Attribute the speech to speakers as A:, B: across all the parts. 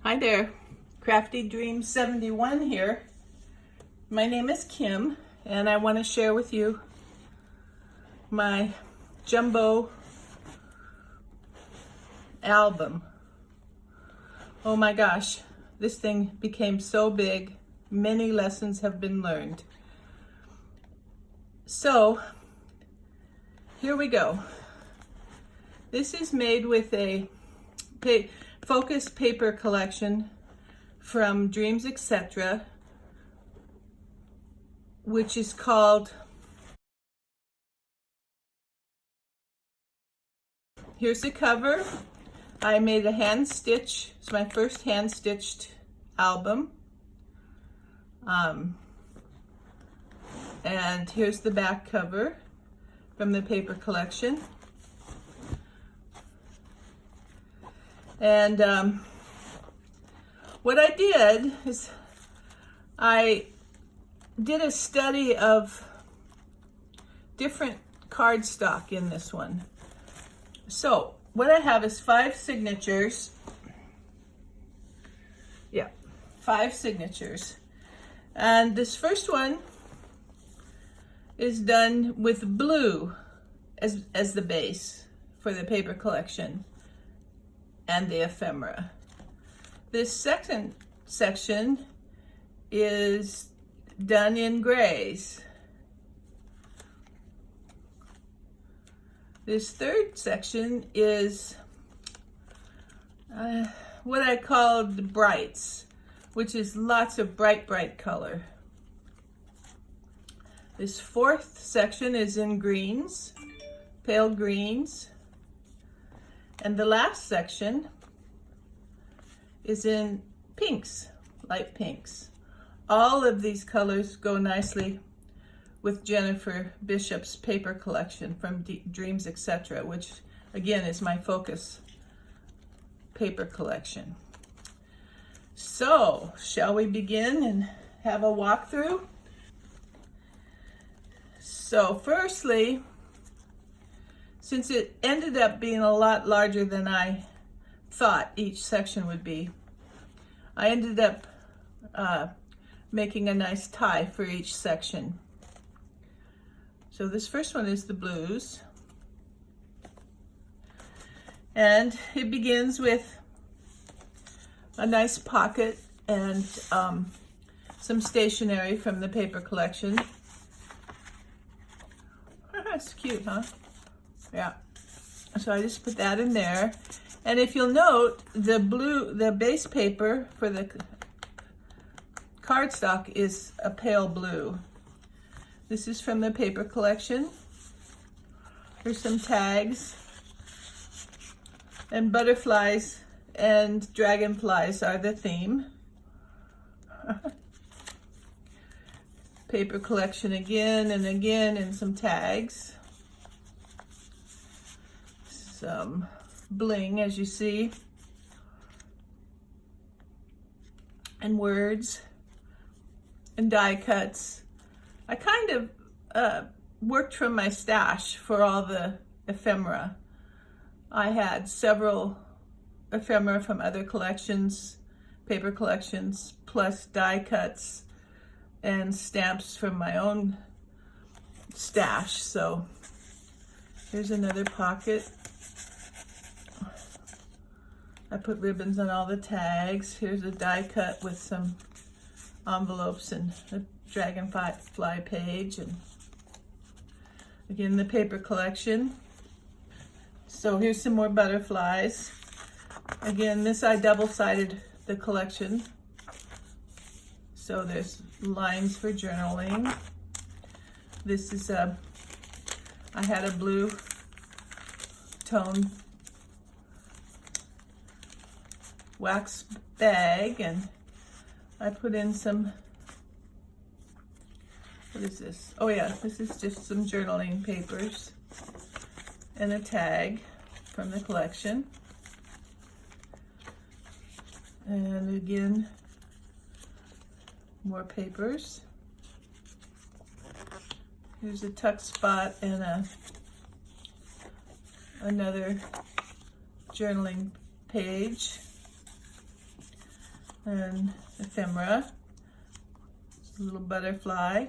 A: Hi there, Crafty Dreamz 71 here. My name is Kim and I want to share with you my jumbo album. Oh my gosh, this thing became so big. Many lessons have been learned. So here we go. This is made with a focus paper collection from Dreamz Etc, which is called, here's the cover. I made a hand stitch. It's my first hand stitched album. And here's the back cover from the paper collection. And what I did is I did a study of different cardstock in this one. So what I have is 5 signatures. Yeah, 5 signatures. And this first one is done with blue as the base for the paper collection and the ephemera. This second section is done in grays. This third section is what I call the brights, which is lots of bright color. This fourth section is in greens, pale greens. And the last section is in pinks, light pinks. All of these colors go nicely with Jennifer Bishop's paper collection from Dreamz Etc, which again is my focus paper collection. So, shall we begin and have a walkthrough? So, firstly, since it ended up being a lot larger than I thought each section would be, I ended up making a nice tie for each section. So this first one is the blues. And it begins with a nice pocket and some stationery from the paper collection. That's cute, huh? Yeah, so I just put that in there. And if you'll note, the base paper for the cardstock is a pale blue. This is from the paper collection. Here's some tags. And butterflies and dragonflies are the theme. Paper collection again and again, and some tags. Some bling, as you see, and words and die cuts. I kind of worked from my stash for all the ephemera. I had several ephemera from other collections, paper collections, plus die cuts and stamps from my own stash. So here's another pocket. I put ribbons on all the tags. Here's a die cut with some envelopes and a dragonfly page, and again the paper collection. So here's some more butterflies. Again, this I double-sided the collection, so there's lines for journaling. This is I had a blue tone wax bag, and I put in some, what is this? Oh yeah, this is just some journaling papers and a tag from the collection. And again, more papers. Here's a tuck spot and another journaling page. and ephemera, a little butterfly,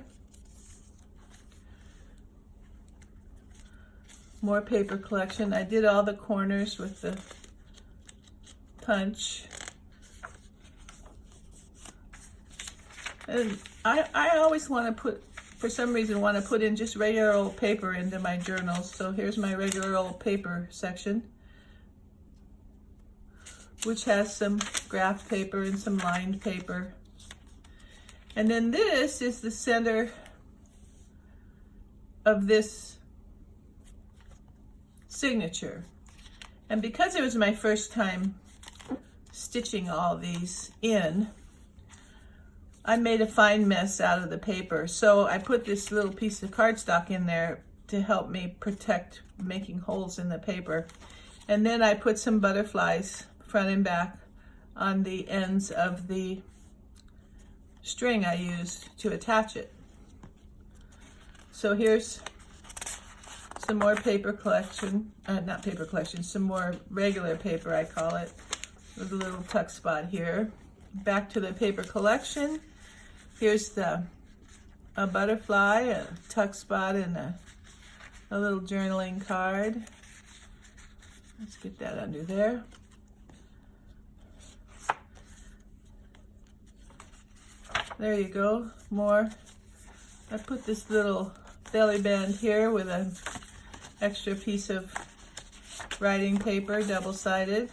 A: more paper collection. I did all the corners with the punch. And I always want to put, for some reason, want to put in just regular old paper into my journals. So here's my regular old paper section, which has some graph paper and some lined paper. And then this is the center of this signature. And because it was my first time stitching all these in, I made a fine mess out of the paper. So I put this little piece of cardstock in there to help me protect making holes in the paper. And then I put some butterflies front and back on the ends of the string I used to attach it. So here's some more paper collection, not paper collection, some more regular paper, I call it, with a little tuck spot here. Back to the paper collection. Here's a butterfly, a tuck spot, and a little journaling card. Let's get that under there. There you go, more. I put this little belly band here with an extra piece of writing paper, double-sided.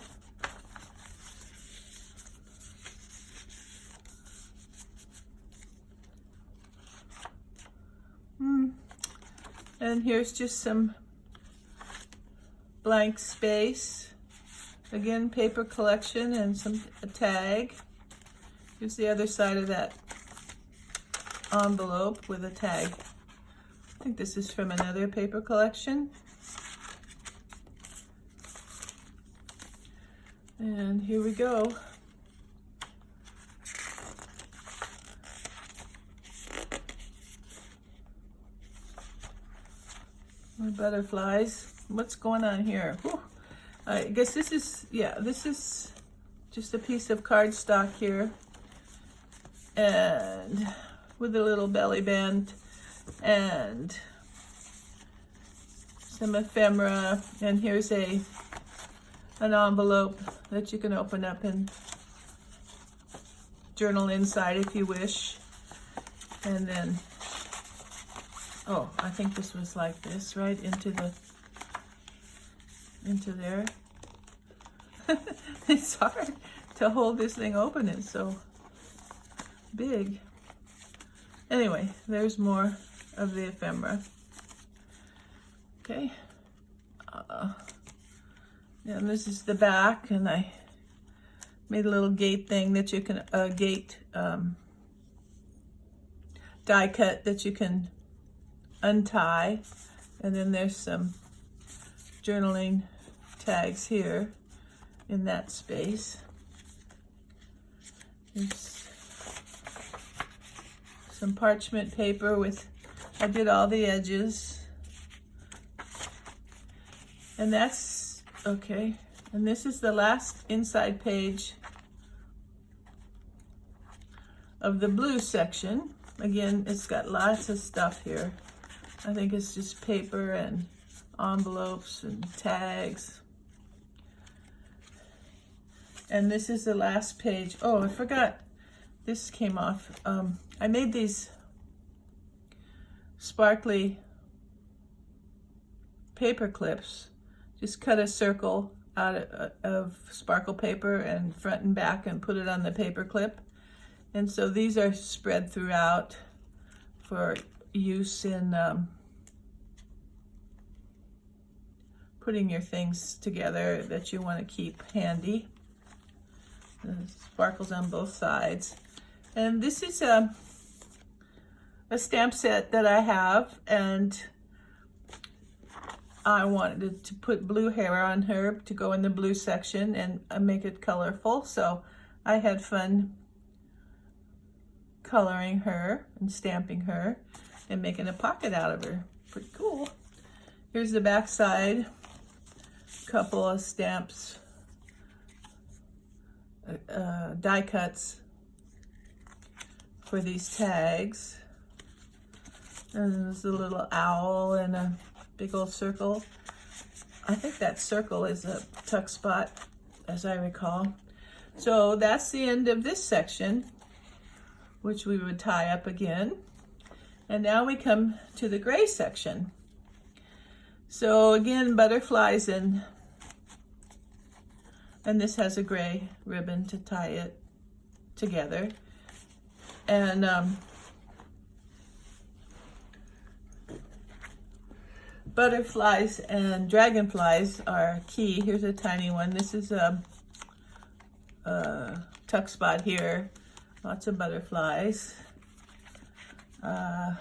A: And here's just some blank space. Again, paper collection and a tag. Here's the other side of that envelope with a tag. I think this is from another paper collection. And here we go. More butterflies. What's going on here? Whew. I guess this is, yeah, this is just a piece of cardstock here, and with a little belly band and some ephemera. And here's an envelope that you can open up and journal inside if you wish. And then, oh, I think this was like this, right into there. It's hard to hold this thing open, it's so big. Anyway, there's more of the ephemera. Okay. And this is the back, and I made a little gate thing that you can, die cut that you can untie. And then there's some journaling tags here in that space. There's some parchment paper with, I did all the edges. And that's, okay. And this is the last inside page of the blue section. Again, it's got lots of stuff here. I think it's just paper and envelopes and tags. And this is the last page. Oh, I forgot. This came off. I made these sparkly paper clips. Just cut a circle out of sparkle paper and front and back and put it on the paper clip. And so these are spread throughout for use in putting your things together that you want to keep handy. The sparkles on both sides. And this is a stamp set that I have, and I wanted to put blue hair on her to go in the blue section and make it colorful. So I had fun coloring her and stamping her and making a pocket out of her. Pretty cool. Here's the back side. Couple of stamps die cuts for these tags. And there's a little owl and a big old circle. I think that circle is a tuck spot, as I recall. So that's the end of this section, which we would tie up again. And now we come to the gray section. So again, butterflies, and this has a gray ribbon to tie it together. And butterflies and dragonflies are key. Here's a tiny one. This is a tuck spot here. Lots of butterflies. Oh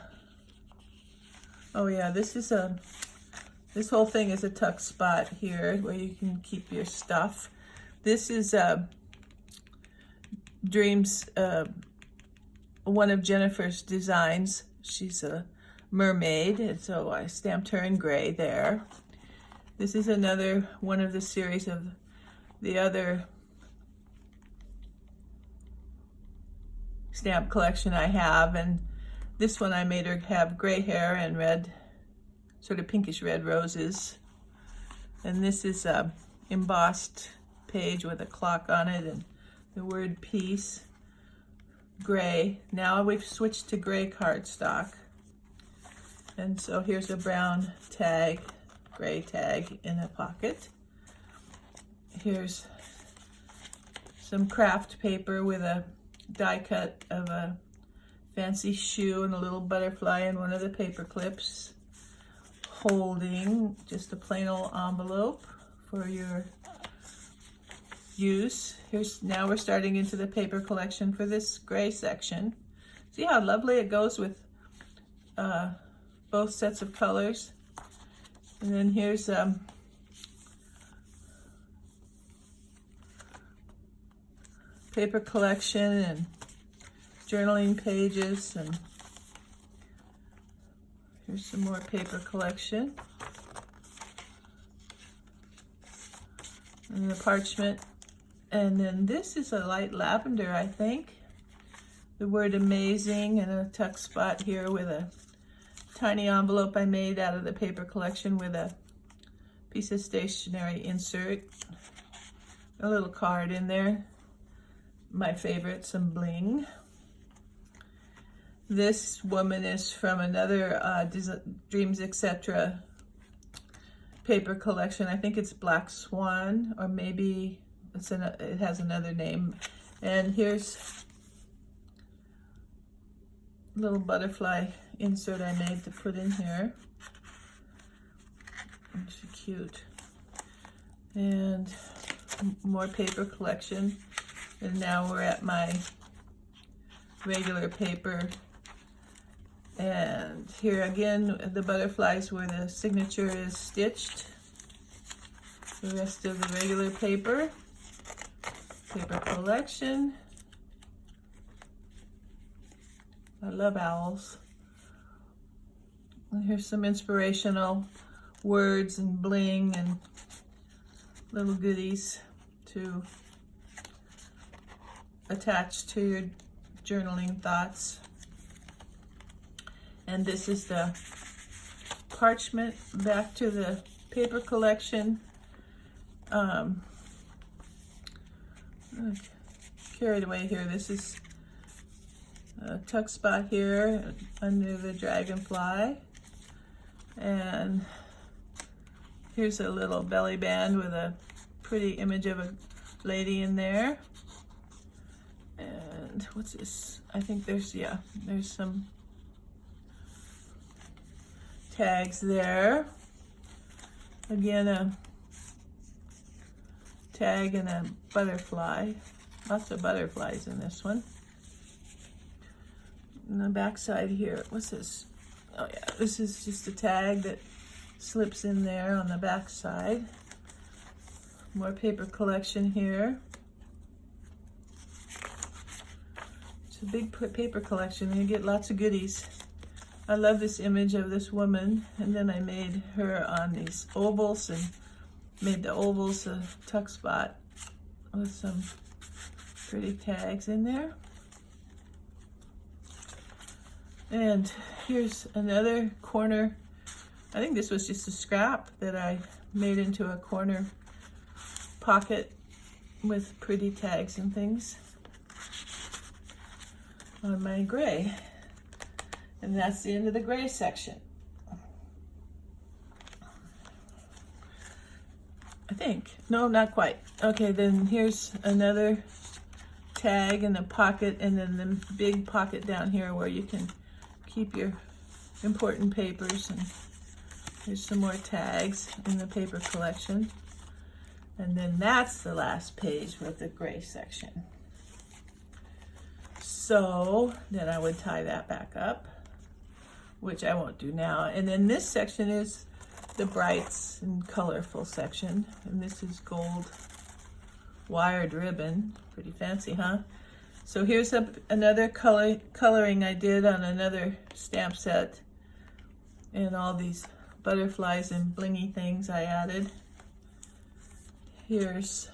A: yeah, this whole thing is a tuck spot here where you can keep your stuff. This is Dreamz, one of Jennifer's designs. She's a mermaid, and so I stamped her in gray there. This is another one of the series of the other stamp collection I have, and this one I made her have gray hair and red, sort of pinkish red roses. And this is a embossed page with a clock on it and the word peace, gray. Now we've switched to gray cardstock. And so here's a brown tag, gray tag in a pocket. Here's some craft paper with a die cut of a fancy shoe and a little butterfly in one of the paper clips, holding just a plain old envelope for your use. Now we're starting into the paper collection for this gray section. See how lovely it goes with both sets of colors. And then here's paper collection and journaling pages, and here's some more paper collection. And the parchment. And then this is a light lavender, I think. The word amazing, and a tuck spot here with a tiny envelope I made out of the paper collection with a piece of stationery insert. A little card in there. My favorite, some bling. This woman is from another Dreamz Etc paper collection. I think it's Black Swan, or maybe it has another name. And here's a little butterfly insert I made to put in here. Isn't she cute? And more paper collection. And now we're at my regular paper. And here again, the butterflies where the signature is stitched. The rest of the regular paper collection. I love owls. And here's some inspirational words and bling and little goodies to attach to your journaling thoughts. And this is the parchment back to the paper collection. Carried away here. This is a tuck spot here under the dragonfly. And here's a little belly band with a pretty image of a lady in there. And what's this? I think there's some tags there. Again, a tag and a butterfly. Lots of butterflies in this one. And the back side here, what's this? Oh yeah, this is just a tag that slips in there on the back side. More paper collection here. It's a big paper collection, and you get lots of goodies. I love this image of this woman, and then I made her on these ovals and made the ovals a tuck spot with some Pretty tags in there. And here's another corner. I think this was just a scrap that I made into a corner pocket with pretty tags and things on my gray. And that's the end of the gray section. I think. No, not quite. Okay, then here's another tag in the pocket, and then the big pocket down here where you can keep your important papers. And here's some more tags in the paper collection. And then that's the last page with the gray section. So then I would tie that back up, which I won't do now. And then this section is the brights and colorful section. And this is gold wired ribbon. Pretty fancy, huh? So here's another coloring I did on another stamp set. And all these butterflies and blingy things I added. Here's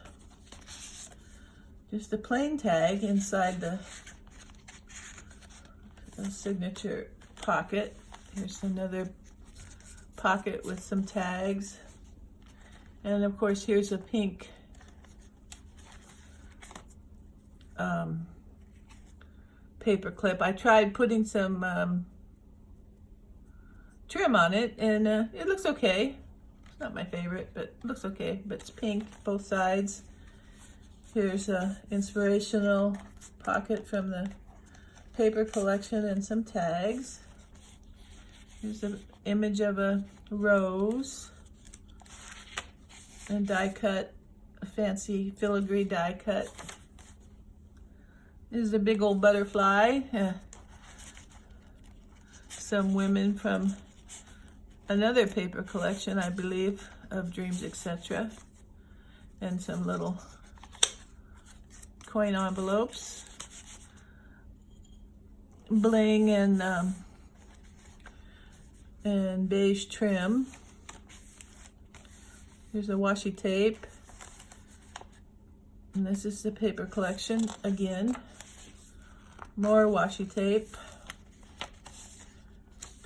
A: just a plain tag inside the signature pocket. Here's another pocket with some tags. And of course, here's a pink paper clip. I tried putting some trim on it, and it looks okay. It's not my favorite, but it looks okay. But it's pink, both sides. Here's a inspirational pocket from the paper collection and some tags. Here's an image of a rose and die cut, a fancy filigree die cut. This is a big old butterfly. Some women from another paper collection, I believe, of Dreamz Etc. And some little coin envelopes. Bling and beige trim. Here's a washi tape. And this is the paper collection again. More washi tape.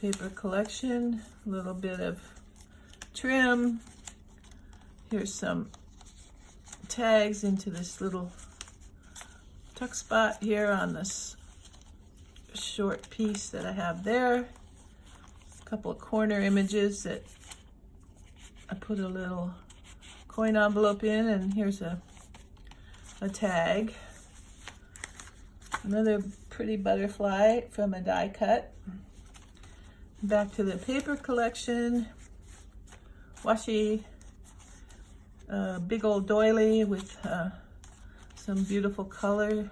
A: Paper collection, a little bit of trim. Here's some tags into this little tuck spot here on this short piece that I have there. A couple of corner images that I put a little coin envelope in, and here's a tag. Another pretty butterfly from a die cut. Back to the paper collection. Washi, big old doily with some beautiful color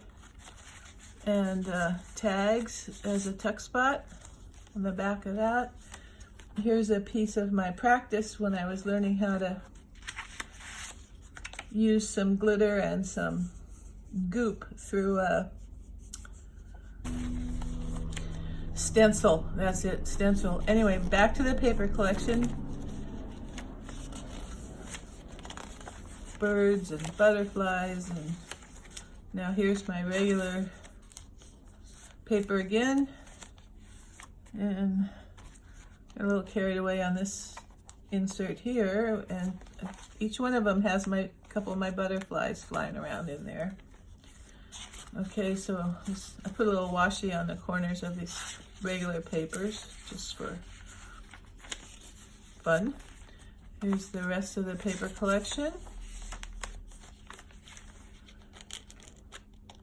A: and tags as a tuck spot on the back of that. Here's a piece of my practice when I was learning how to use some glitter and some goop through a stencil. That's it, stencil. Anyway, back to the paper collection. Birds and butterflies, and now here's my regular paper again. And got a little carried away on this insert here, and each one of them has my couple of my butterflies flying around in there. Okay, so I put a little washi on the corners of these regular papers just for fun. Here's the rest of the paper collection.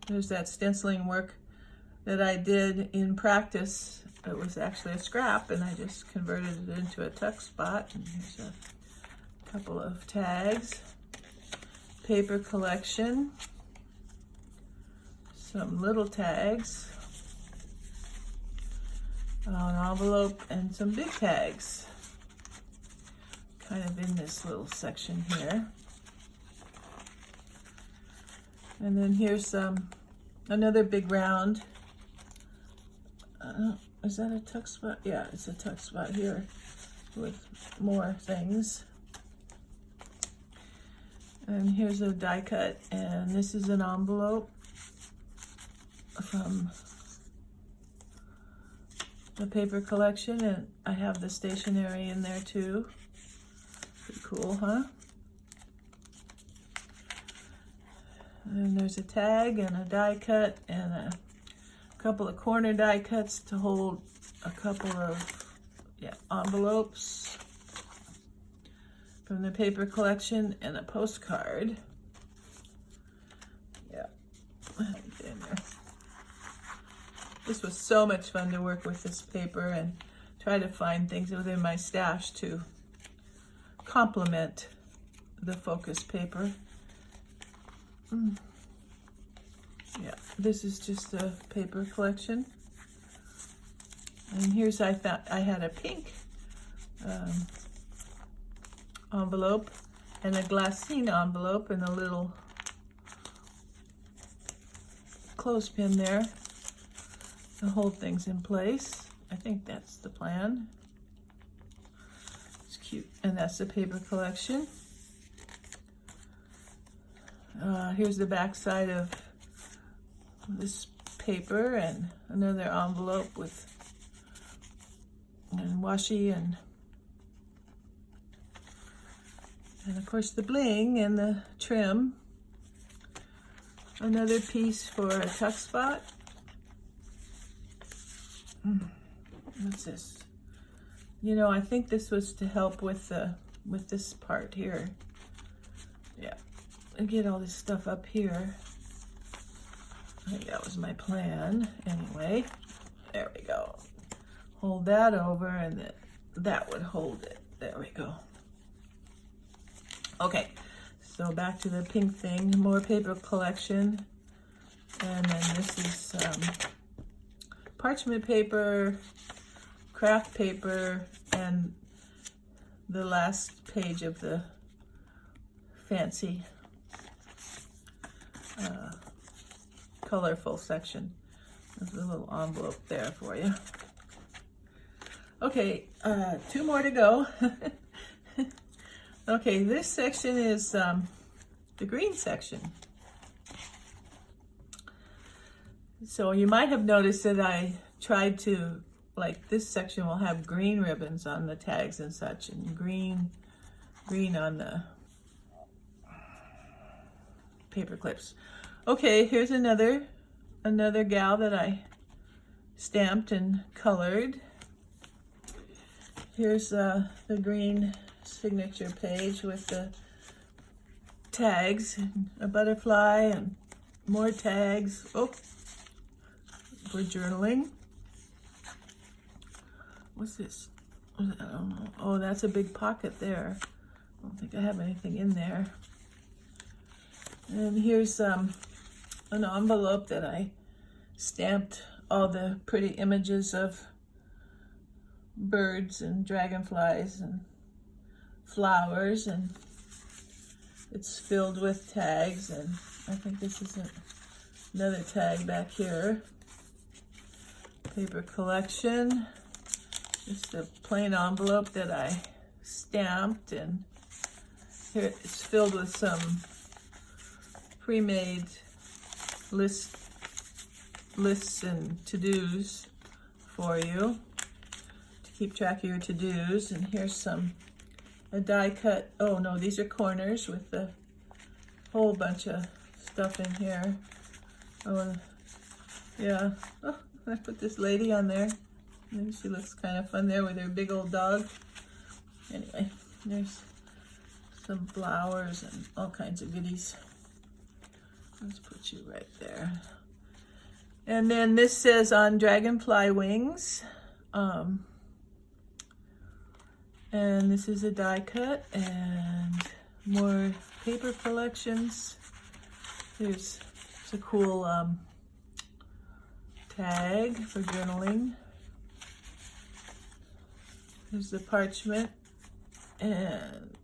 A: There's that stenciling work that I did in practice. It was actually a scrap, and I just converted it into a tuck spot. And here's a couple of tags. Paper collection. Some little tags. An envelope and some big tags. Kind of in this little section here. And then here's another big round. Is that a tuck spot? Yeah, it's a tuck spot here with more things. And here's a die cut, and this is an envelope from the paper collection, and I have the stationery in there too. Pretty cool, huh? And then there's a tag and a die cut and a couple of corner die cuts to hold a couple of envelopes from the paper collection and a postcard. Yeah, get in there. This was so much fun to work with this paper and try to find things within my stash to complement the focus paper. Yeah, this is just a paper collection. And here's, I had a pink envelope and a glassine envelope and a little clothespin there to hold things in place. I think that's the plan. It's cute. And that's the paper collection. Here's the back side of this paper and another envelope with washi and of course the bling and the trim. Another piece for a tuck spot. What's this? You know, I think this was to help with this part here. Yeah, and get all this stuff up here. I think that was my plan. Anyway, there we go. Hold that over and that would hold it. There we go. Okay, so back to the pink thing, more paper collection. And then this is parchment paper, craft paper, and the last page of the fancy colorful section. There's a little envelope there for you. Okay, 2 more to go. Okay, this section is the green section. So you might have noticed that I tried to, like, this section will have green ribbons on the tags and such, and green on the paper clips. Okay, here's another gal that I stamped and colored. Here's the green signature page with the tags, and a butterfly and more tags. Oh, for journaling. What's this? I don't know. Oh, that's a big pocket there. I don't think I have anything in there. And here's an envelope that I stamped all the pretty images of birds and dragonflies and flowers, and it's filled with tags, and I think this is another tag back here. Paper collection. Just a plain envelope that I stamped, and here it's filled with some pre-made lists and to-dos for you to keep track of your to-dos. And here's a die cut. Oh no, these are corners with a whole bunch of stuff in here. Oh yeah. Oh, I put this lady on there. Maybe she looks kind of fun there with her big old dog. Anyway, there's some flowers and all kinds of goodies. Let's put you right there. And then this says on dragonfly wings. And this is a die cut and more paper collections. There's a cool tag for journaling. There's the parchment, and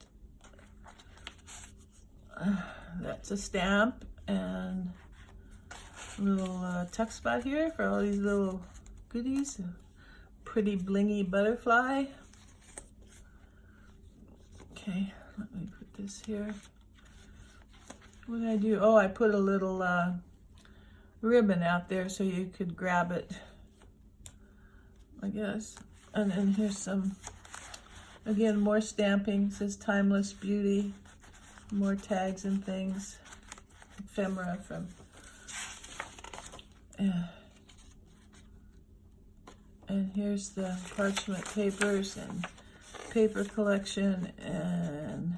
A: that's a stamp and a little tuck spot here for all these little goodies. A pretty blingy butterfly. Okay, let me put this here. What did I do? Oh, I put a little ribbon out there so you could grab it, I guess. And then here's some, again, more stamping. It says Timeless Beauty, more tags and things, ephemera from, and here's the parchment papers and paper collection and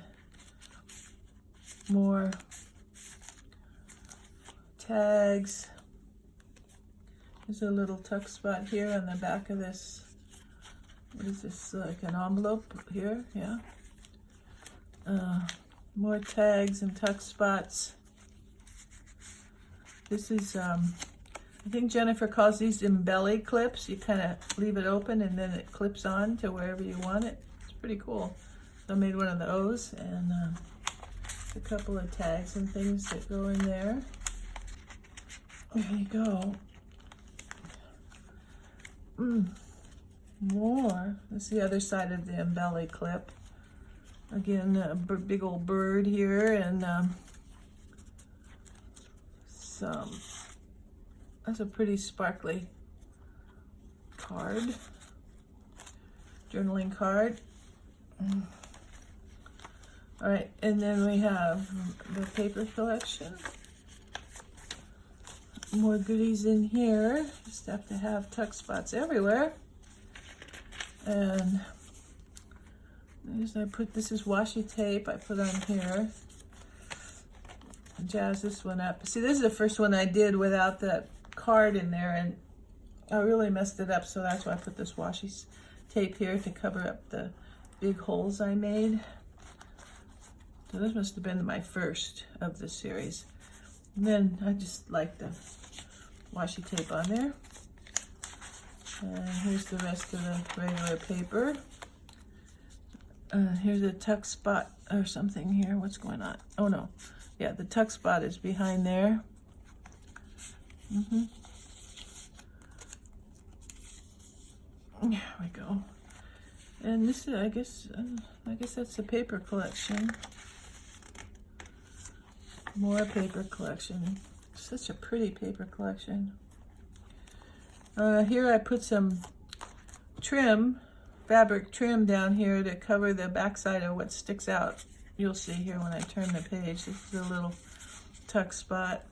A: more tags. There's a little tuck spot here on the back of this. What is this, like an envelope here? Yeah. More tags and tuck spots. This is, I think Jennifer calls these embelly clips. You kind of leave it open and then it clips on to wherever you want it. It's pretty cool. So I made one of those, and a couple of tags and things that go in there. There you go. More. That's the other side of the embelly clip. Again, a big old bird here, and that's a pretty sparkly card, journaling card. All right, and then we have the paper collection. More goodies in here. Just have to have tuck spots everywhere. And this is washi tape I put on here. Jazz this one up. See, this is the first one I did without that card in there, and I really messed it up, so that's why I put this washi tape here to cover up the big holes I made. So this must have been my first of the series. And then I just like the washi tape on there. And here's the rest of the regular paper. Here's a tuck spot or something here. What's going on? Oh no. Yeah, the tuck spot is behind there. There we go. And this is, I guess that's the paper collection. More paper collection. Such a pretty paper collection. Here I put some trim, fabric trim down here to cover the backside of what sticks out. You'll see here when I turn the page. This is a little tuck spot.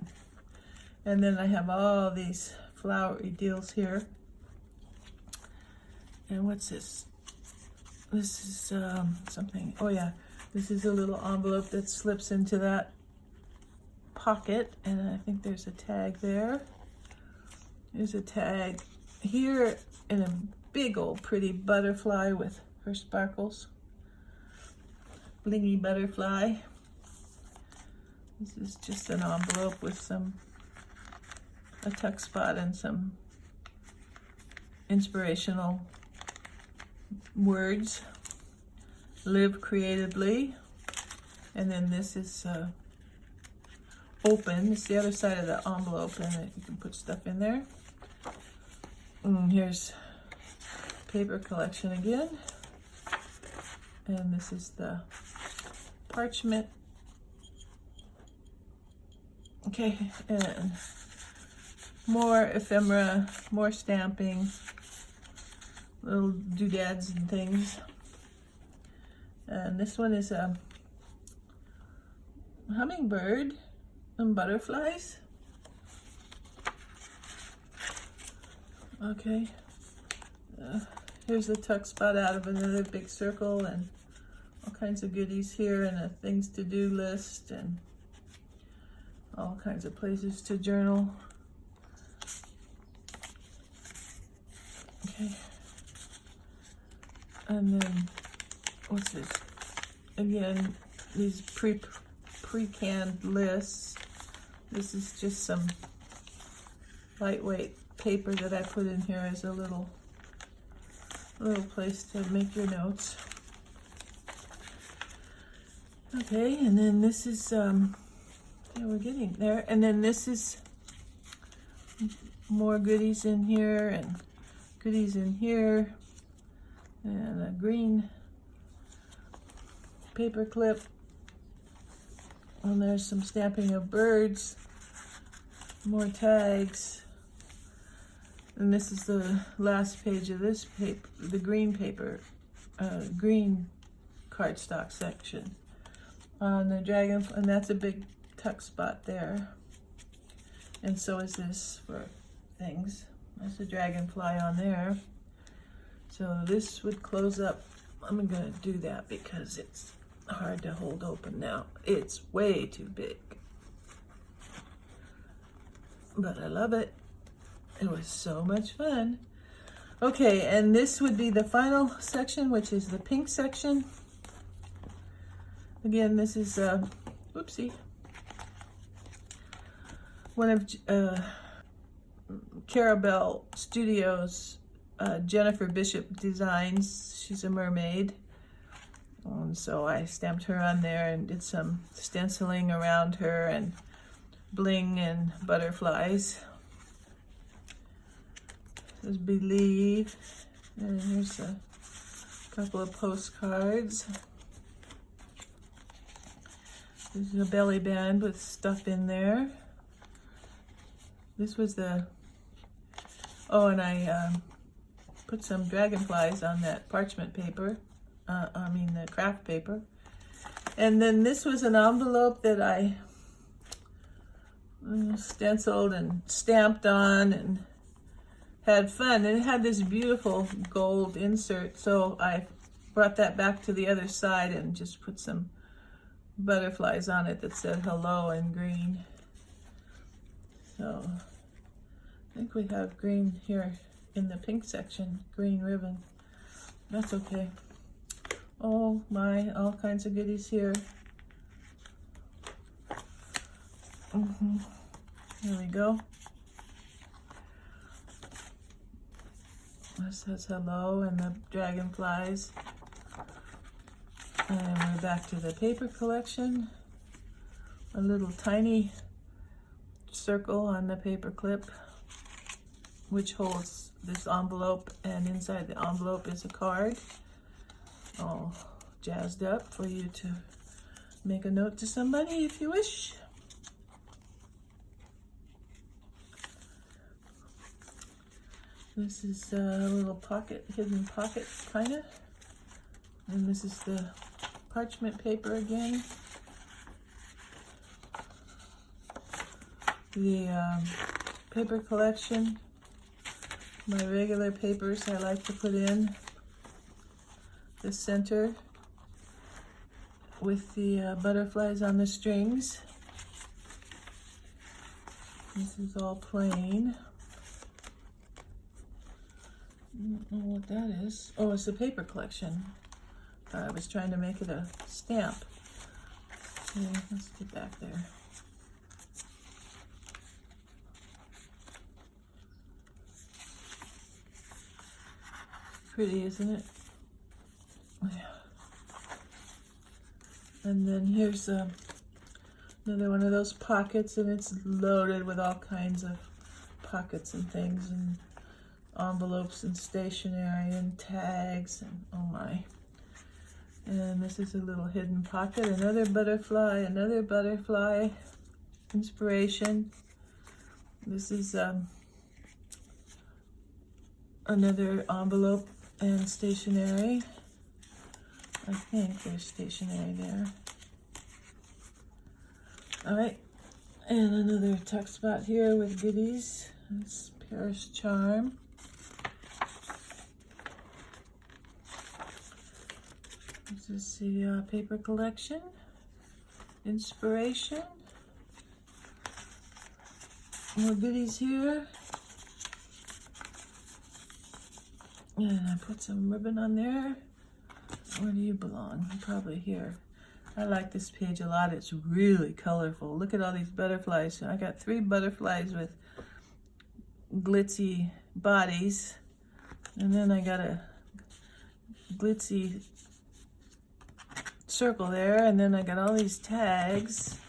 A: And then I have all these flowery deals here. And what's this? This is something, oh yeah, this is a little envelope that slips into that pocket, and I think there's a tag there. There's a tag here in a big old pretty butterfly with her sparkles. Blingy butterfly. This is just an envelope with a tuck spot and some inspirational words. Live creatively. And then this is open. It's the other side of the envelope, and you can put stuff in there. And here's paper collection again. And this is the parchment. Okay, and more ephemera, more stamping, little doodads and things. And this one is a hummingbird and butterflies. Okay, here's a tuck spot out of another big circle, and all kinds of goodies here, and a things to do list, and all kinds of places to journal. Okay, and then what's this? Again, these pre-canned lists. This is just some lightweight paper that I put in here as a little place to make your notes. Okay, and then this is yeah, we're getting there. And then this is more goodies in here, and goodies in here, and a green paper clip. And there's some stamping of birds. more tags. And this is the last page of this paper, the green paper, green cardstock section. On the dragon, and that's a big tuck spot there. And so is this for things. There's a dragonfly on there. So this would close up. I'm gonna do that because it's hard to hold open now. It's way too big. But I love it. It was so much fun. Okay, and this would be the final section, which is the pink section. Again, this is, whoopsie, one of Carabelle Studios, Jennifer Bishop designs. She's a mermaid. So I stamped her on there and did some stenciling around her and bling and butterflies. This is Believe. And here's a couple of postcards. There's a belly band with stuff in there. This was the, oh, and I put some dragonflies on that parchment paper. The craft paper. And then this was an envelope that I stenciled and stamped on and had fun. And it had this beautiful gold insert, so I brought that back to the other side and just put some butterflies on it that said hello in green. So I think we have green here in the pink section, green ribbon. That's okay. Oh my, all kinds of goodies here. Here we go. This says hello and the dragonflies. And we're back to the paper collection. A little tiny circle on the paper clip, which holds this envelope, and inside the envelope is a card. All jazzed up for you to make a note to somebody if you wish. This is a little pocket, hidden pocket kind of. And this is the parchment paper again. The paper collection. My regular papers I like to put in the center with the butterflies on the strings. This is all plain. I don't know what that is. Oh, it's a paper collection. I was trying to make it a stamp. Okay, let's get back there. Pretty, isn't it? Yeah. And then here's another one of those pockets, and it's loaded with all kinds of pockets and things, and envelopes and stationery and tags, and oh my. And this is a little hidden pocket, another butterfly inspiration. This is another envelope and stationery. I think there's stationery there. All right, and another tuck spot here with goodies. It's Paris Charm. This is the paper collection, inspiration. More goodies here. And I put some ribbon on there. Where do you belong? Probably here. I like this page a lot. It's really colorful. Look at all these butterflies. I got 3 butterflies with glitzy bodies. And then I got a glitzy circle there. And then I got all these tags.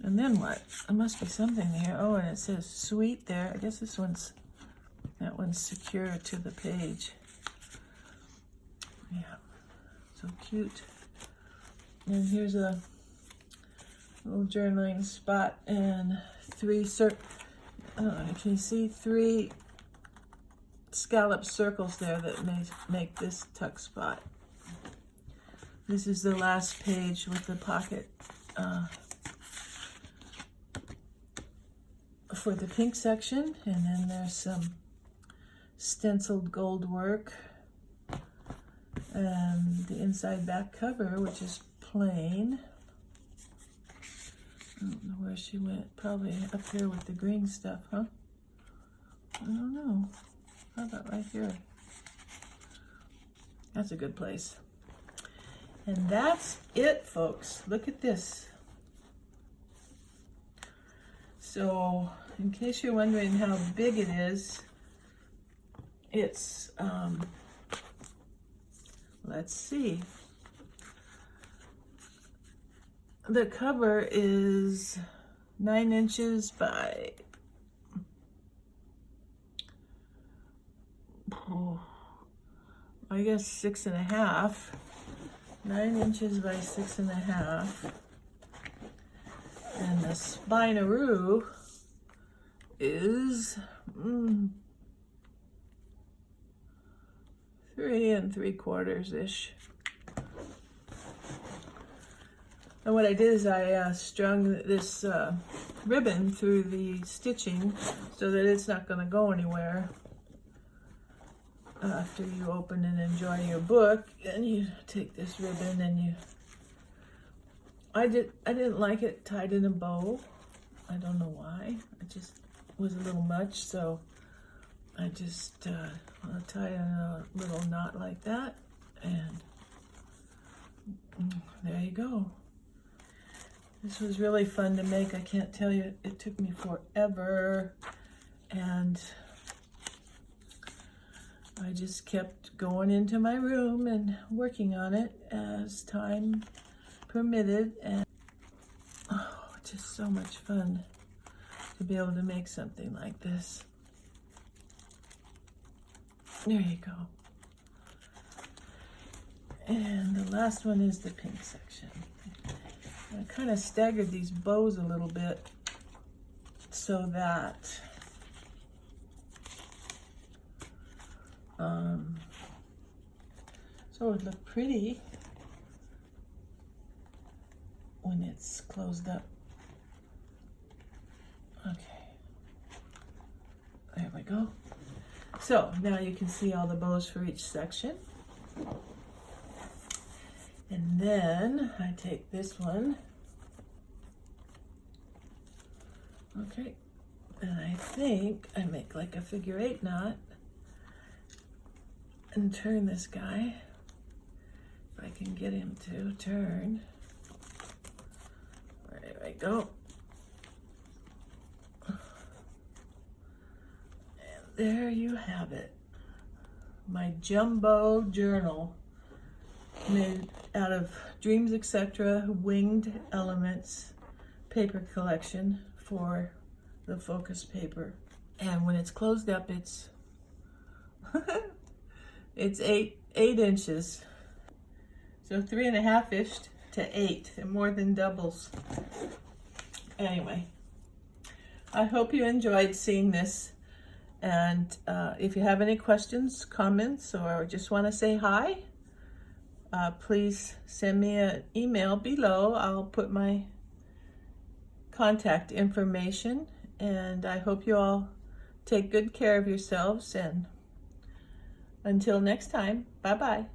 A: And then what? There must be something here. Oh, and it says sweet there. I guess this one's, that one's secure to the page. Yeah, so cute. And here's a little journaling spot and 3 I don't know if you can see 3 scallop circles there that make this tuck spot. This is the last page with the pocket for the pink section, and then there's some stenciled gold work and the inside back cover, which is plain. I don't know where she went. Probably up here with the green stuff, huh? I don't know. How about right here? That's a good place. And that's it, folks. Look at this. So, in case you're wondering how big it is, it's, let's see. The cover is 9 inches by, I guess 6.5. 9 inches by 6.5. And the spinaroo is 3 3/4-ish. And what I did is I strung this ribbon through the stitching so that it's not going to go anywhere after you open and enjoy your book. And you take this ribbon and you... I didn't like it tied in a bow. I don't know why. It just was a little much, so I just tie in a little knot like that, and there you go. This was really fun to make. I can't tell you, it took me forever, and I just kept going into my room and working on it as time permitted, and just so much fun to be able to make something like this. There you go. And the last one is the pink section. I kind of staggered these bows a little bit so that so it would look pretty when it's closed up. Okay, there we go. So now you can see all the bows for each section. And then I take this one. Okay, and I think I make like a figure 8 knot and turn this guy, if I can get him to turn. There we go. And there you have it. My jumbo journal made out of Dreamz Etc winged elements paper collection for the focus paper. And when it's closed up, it's it's 8 inches. So 3.5-ish to 8, and more than doubles. Anyway, I hope you enjoyed seeing this. And if you have any questions, comments, or just want to say hi, please send me an email below. I'll put my contact information, and I hope you all take good care of yourselves, and until next time, bye-bye.